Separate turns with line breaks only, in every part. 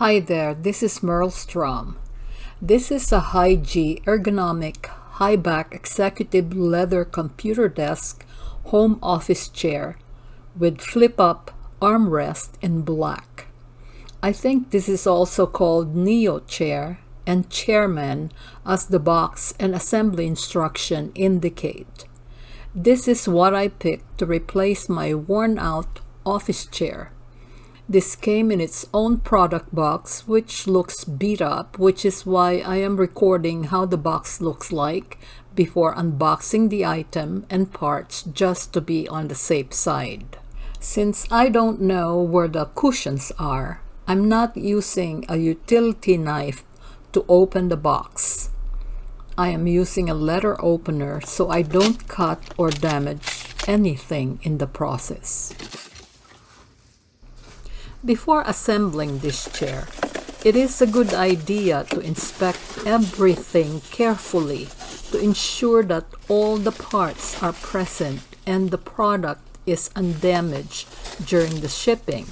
Hi there, this is Merle Strom. This is a Hygge Ergonomic high-back executive leather computer desk home office chair with flip-up armrest in black. I think this is also called Neo chair and chairman as the box and assembly instruction indicate. This is what I picked to replace my worn-out office chair. This came in its own product box, which looks beat up, which is why I am recording how the box looks like before unboxing the item and parts just to be on the safe side. Since I don't know where the cushions are, I'm not using a utility knife to open the box. I am using a letter opener so I don't cut or damage anything in the process. Before assembling this chair, it is a good idea to inspect everything carefully to ensure that all the parts are present and the product is undamaged during the shipping.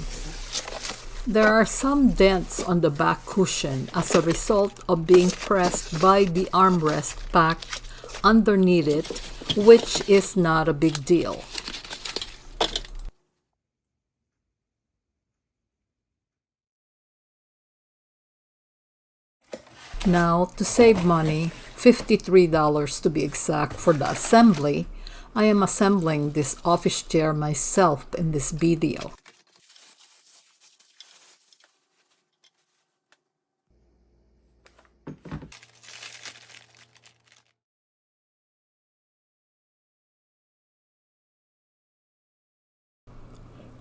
There are some dents on the back cushion as a result of being pressed by the armrest packed underneath it, which is not a big deal. Now, to save money, $53 to be exact for the assembly, I am assembling this office chair myself in this video.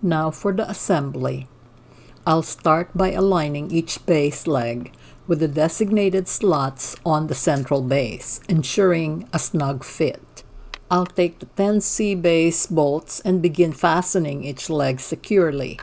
Now for the assembly. I'll start by aligning each base leg with the designated slots on the central base, ensuring a snug fit. I'll take the 10C base bolts and begin fastening each leg securely.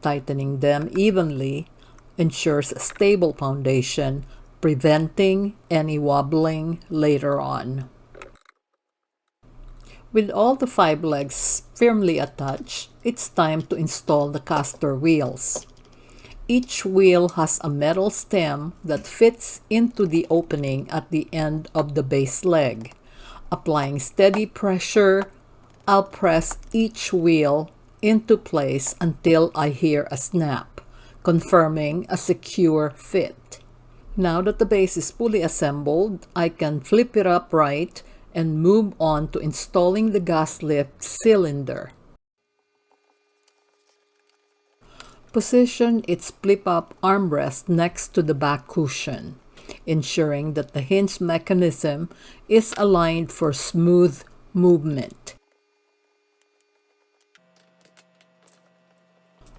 Tightening them evenly ensures a stable foundation, preventing any wobbling later on. With all the 5 legs firmly attached, it's time to install the caster wheels. Each wheel has a metal stem that fits into the opening at the end of the base leg. Applying steady pressure, I'll press each wheel into place until I hear a snap, confirming a secure fit. Now that the base is fully assembled, I can flip it upright and move on to installing the gas lift cylinder. Position its flip-up armrest next to the back cushion, ensuring that the hinge mechanism is aligned for smooth movement.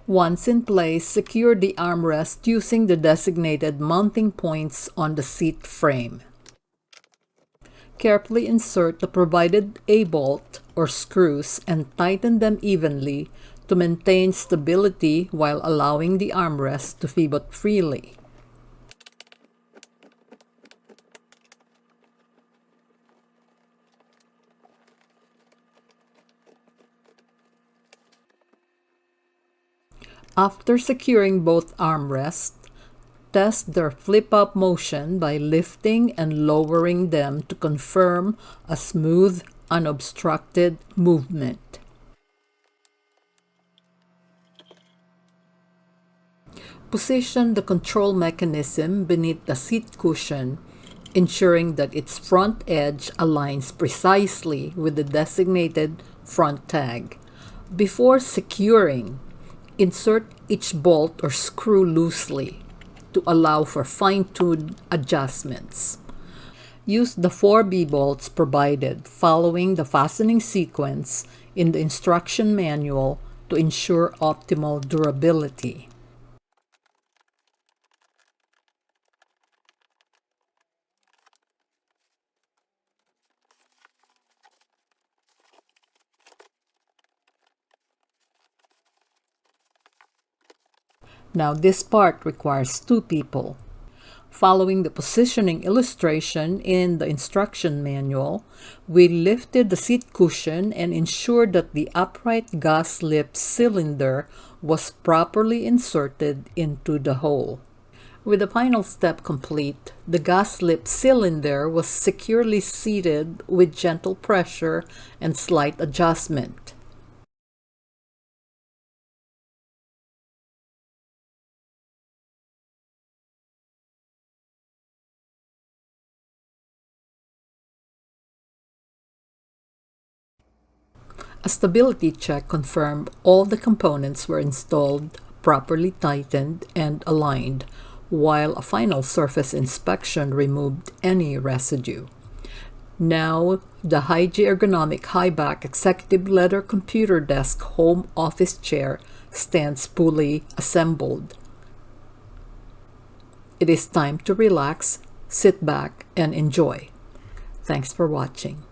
Once in place, secure the armrest using the designated mounting points on the seat frame. Carefully insert the provided A-bolt or screws and tighten them evenly to maintain stability while allowing the armrest to pivot freely. After securing both armrests, test their flip-up motion by lifting and lowering them to confirm a smooth, unobstructed movement. Position the control mechanism beneath the seat cushion, ensuring that its front edge aligns precisely with the designated front tag. Before securing, insert each bolt or screw loosely to allow for fine-tuned adjustments. Use the 4B bolts provided following the fastening sequence in the instruction manual to ensure optimal durability. Now this part requires 2 people. Following the positioning illustration in the instruction manual, we lifted the seat cushion and ensured that the upright gas lip cylinder was properly inserted into the hole. With the final step complete, the gas lip cylinder was securely seated with gentle pressure and slight adjustment. A stability check confirmed all the components were installed, properly tightened, and aligned, while a final surface inspection removed any residue. Now, the Hygge Ergonomic high-back executive leather computer desk home office chair stands fully assembled. It is time to relax, sit back, and enjoy. Thanks for watching.